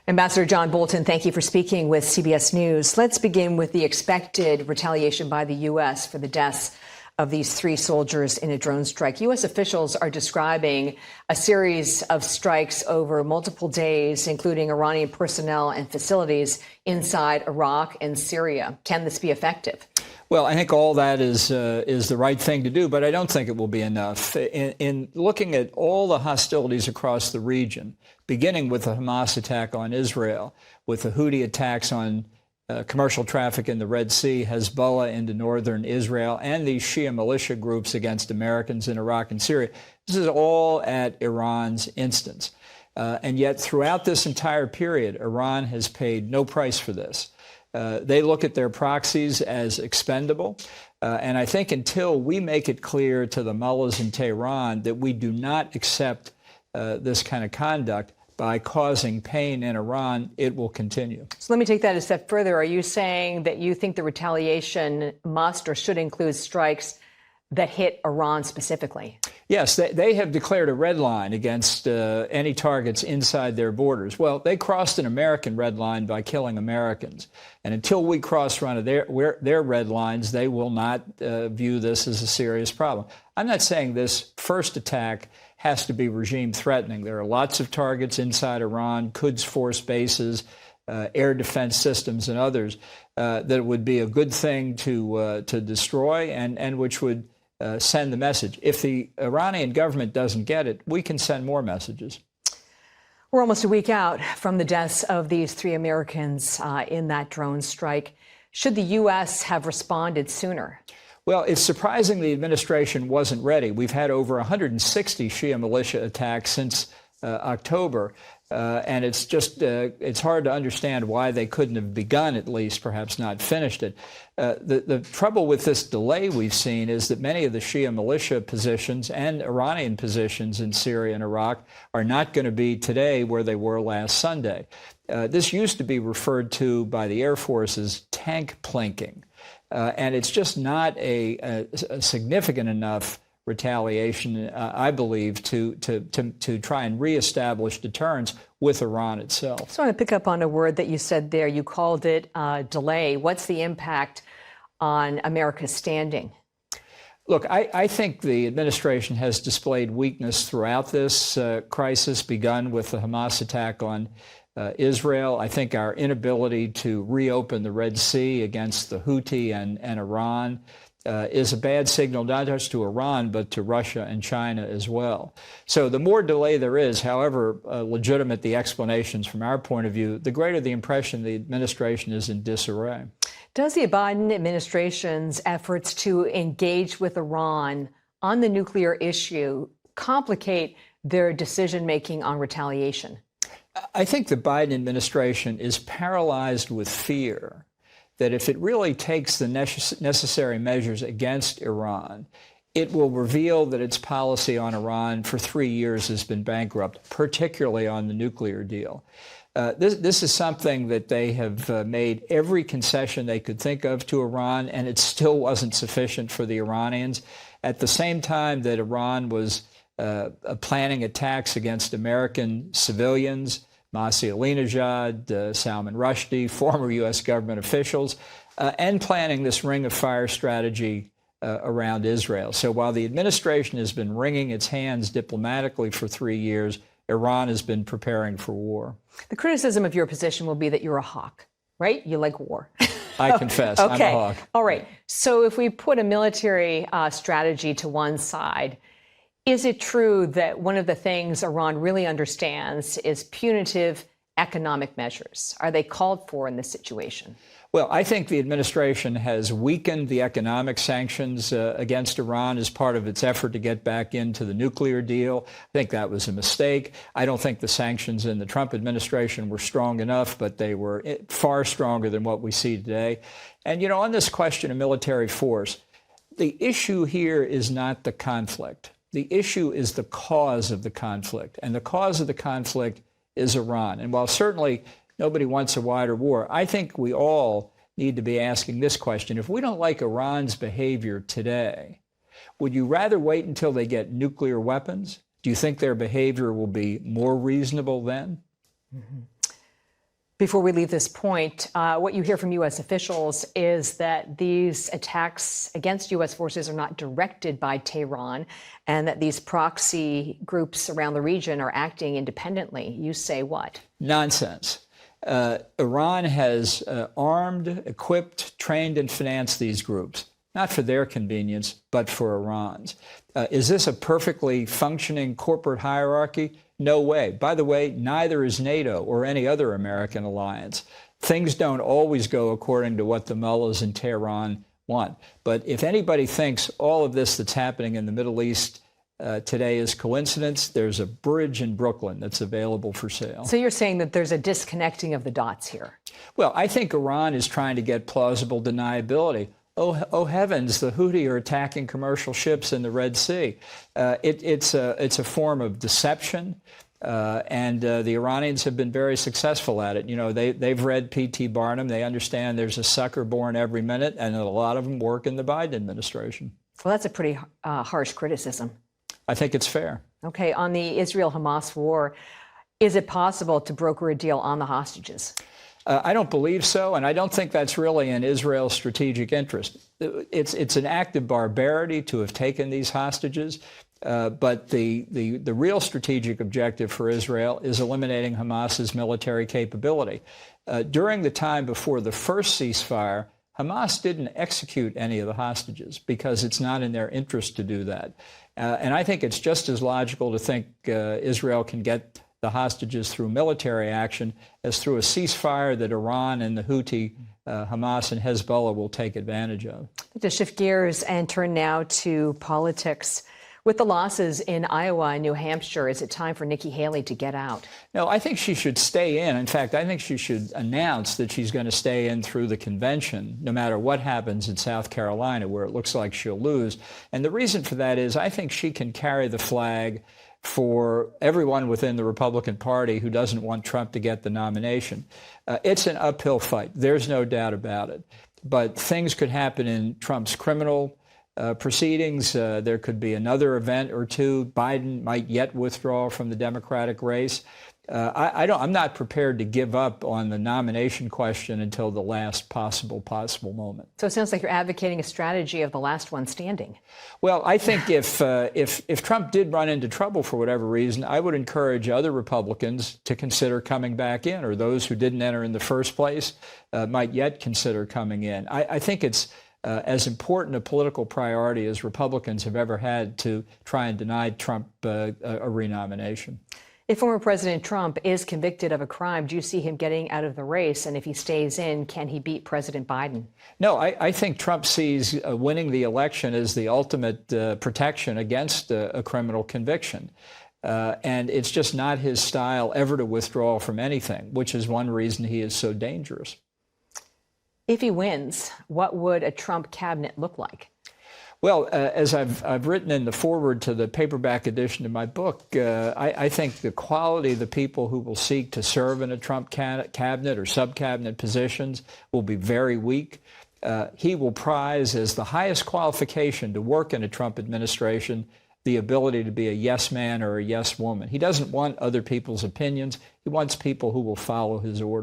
Ambassador John Bolton, thank you for speaking with CBS News. Let's begin with the expected retaliation by the U.S. for the deaths of these 3 soldiers in a drone strike. U.S. officials are describing a series of strikes over multiple days, including Iranian personnel and facilities inside Iraq and Syria. Can this be effective? Well, I think all that is the right thing to do, but I don't think it will be enough. In looking at all the hostilities across the region, beginning with the Hamas attack on Israel, with the Houthi attacks on commercial traffic in the Red Sea, Hezbollah into northern Israel, and these Shia militia groups against Americans in Iraq and Syria, this is all at Iran's instance. And yet, throughout this entire period, Iran has paid no price for this. They look at their proxies as expendable. And I think until we make it clear to the mullahs in Tehran that we do not accept this kind of conduct by causing pain in Iran, it will continue. So let me take that a step further. Are you saying that you think the retaliation must or should include strikes that hit Iran specifically? Yes, they have declared a red line against any targets inside their borders. Well, they crossed an American red line by killing Americans. And until we cross one of their red lines, they will not view this as a serious problem. I'm not saying this first attack has to be regime threatening. There are lots of targets inside Iran, Quds force bases, air defense systems, and others that would be a good thing to destroy and which would send the message. If the Iranian government doesn't get it, we can send more messages. We're almost a week out from the deaths of these 3 Americans in that drone strike. Should the U.S. have responded sooner? Well, it's surprising the administration wasn't ready. We've had over 160 Shia militia attacks since October. And it's just it's hard to understand why they couldn't have begun, at least, perhaps not finished it. The trouble with this delay we've seen is that many of the Shia militia positions and Iranian positions in Syria and Iraq are not going to be today where they were last Sunday. This used to be referred to by the Air Force as tank plinking. And it's just not a significant enough retaliation, I believe, to try and reestablish deterrence with Iran itself. So I want to pick up on a word that you said there. You called it delay. What's the impact on America's standing? Look, I think the administration has displayed weakness throughout this crisis, begun with the Hamas attack on Israel. I think our inability to reopen the Red Sea against the Houthi and Iran is a bad signal, not just to Iran, but to Russia and China as well. So the more delay there is, however legitimate the explanations from our point of view, the greater the impression the administration is in disarray. Does the Biden administration's efforts to engage with Iran on the nuclear issue complicate their decision-making on retaliation? I think the Biden administration is paralyzed with fear that if it really takes the necessary measures against Iran, it will reveal that its policy on Iran for 3 years has been bankrupt, particularly on the nuclear deal. This is something that they have made every concession they could think of to Iran, and it still wasn't sufficient for the Iranians. At the same time that Iran was planning attacks against American civilians, Masih Alinejad, Salman Rushdie, former U.S. government officials, and planning this ring of fire strategy around Israel. So while the administration has been wringing its hands diplomatically for 3 years, Iran has been preparing for war. The criticism of your position will be that you're a hawk, right? You like war. I confess, okay. I'm a hawk. All right. So if we put a military strategy to one side, is it true that one of the things Iran really understands is punitive economic measures? Are they called for in this situation? Well, I think the administration has weakened the economic sanctions against Iran as part of its effort to get back into the nuclear deal. I think that was a mistake. I don't think the sanctions in the Trump administration were strong enough, but they were far stronger than what we see today. And, you know, on this question of military force, the issue here is not the conflict. The issue is the cause of the conflict, and the cause of the conflict is Iran. And while certainly nobody wants a wider war, I think we all need to be asking this question. If we don't like Iran's behavior today, would you rather wait until they get nuclear weapons? Do you think their behavior will be more reasonable then? Mm-hmm. Before we leave this point, what you hear from U.S. officials is that these attacks against U.S. forces are not directed by Tehran and that these proxy groups around the region are acting independently. You say what? Nonsense. Iran has armed, equipped, trained, and financed these groups, not for their convenience, but for Iran's. Is this a perfectly functioning corporate hierarchy? No way. By the way, neither is NATO or any other American alliance. Things don't always go according to what the mullahs in Tehran want. But if anybody thinks all of this that's happening in the Middle East today is coincidence, there's a bridge in Brooklyn that's available for sale. So you're saying that there's a disconnecting of the dots here? Well, I think Iran is trying to get plausible deniability. Oh heavens, the Houthi are attacking commercial ships in the Red Sea. It's a form of deception, and the Iranians have been very successful at it. You know, they've read P.T. Barnum. They understand there's a sucker born every minute, and a lot of them work in the Biden administration. Well, that's a pretty harsh criticism. I think it's fair. Okay, on the Israel-Hamas war, is it possible to broker a deal on the hostages? I don't believe so, and I don't think that's really in Israel's strategic interest. It's an act of barbarity to have taken these hostages, but the real strategic objective for Israel is eliminating Hamas's military capability. During the time before the first ceasefire, Hamas didn't execute any of the hostages because it's not in their interest to do that. And I think it's just as logical to think Israel can get the hostages through military action as through a ceasefire that Iran and the Houthi, Hamas and Hezbollah will take advantage of. To shift gears and turn now to politics. With the losses in Iowa and New Hampshire, is it time for Nikki Haley to get out? No, I think she should stay in. In fact, I think she should announce that she's going to stay in through the convention, no matter what happens in South Carolina, where it looks like she'll lose. And the reason for that is I think she can carry the flag for everyone within the Republican Party who doesn't want Trump to get the nomination. It's an uphill fight. There's no doubt about it. But things could happen in Trump's criminal proceedings. There could be another event or two. Biden might yet withdraw from the Democratic race. I'm not prepared to give up on the nomination question until the last possible moment. So it sounds like you're advocating a strategy of the last one standing. Well, I think if Trump did run into trouble for whatever reason, I would encourage other Republicans to consider coming back in, or those who didn't enter in the first place might yet consider coming in. I think it's as important a political priority as Republicans have ever had to try and deny Trump a renomination. If former President Trump is convicted of a crime, do you see him getting out of the race? And if he stays in, can he beat President Biden? No, I think Trump sees winning the election as the ultimate protection against a criminal conviction. And it's just not his style ever to withdraw from anything, which is one reason he is so dangerous. If he wins, what would a Trump cabinet look like? Well, as I've written in the foreword to the paperback edition of my book, I think the quality of the people who will seek to serve in a Trump cabinet or sub-cabinet positions will be very weak. He will prize as the highest qualification to work in a Trump administration the ability to be a yes man or a yes woman. He doesn't want other people's opinions. He wants people who will follow his orders.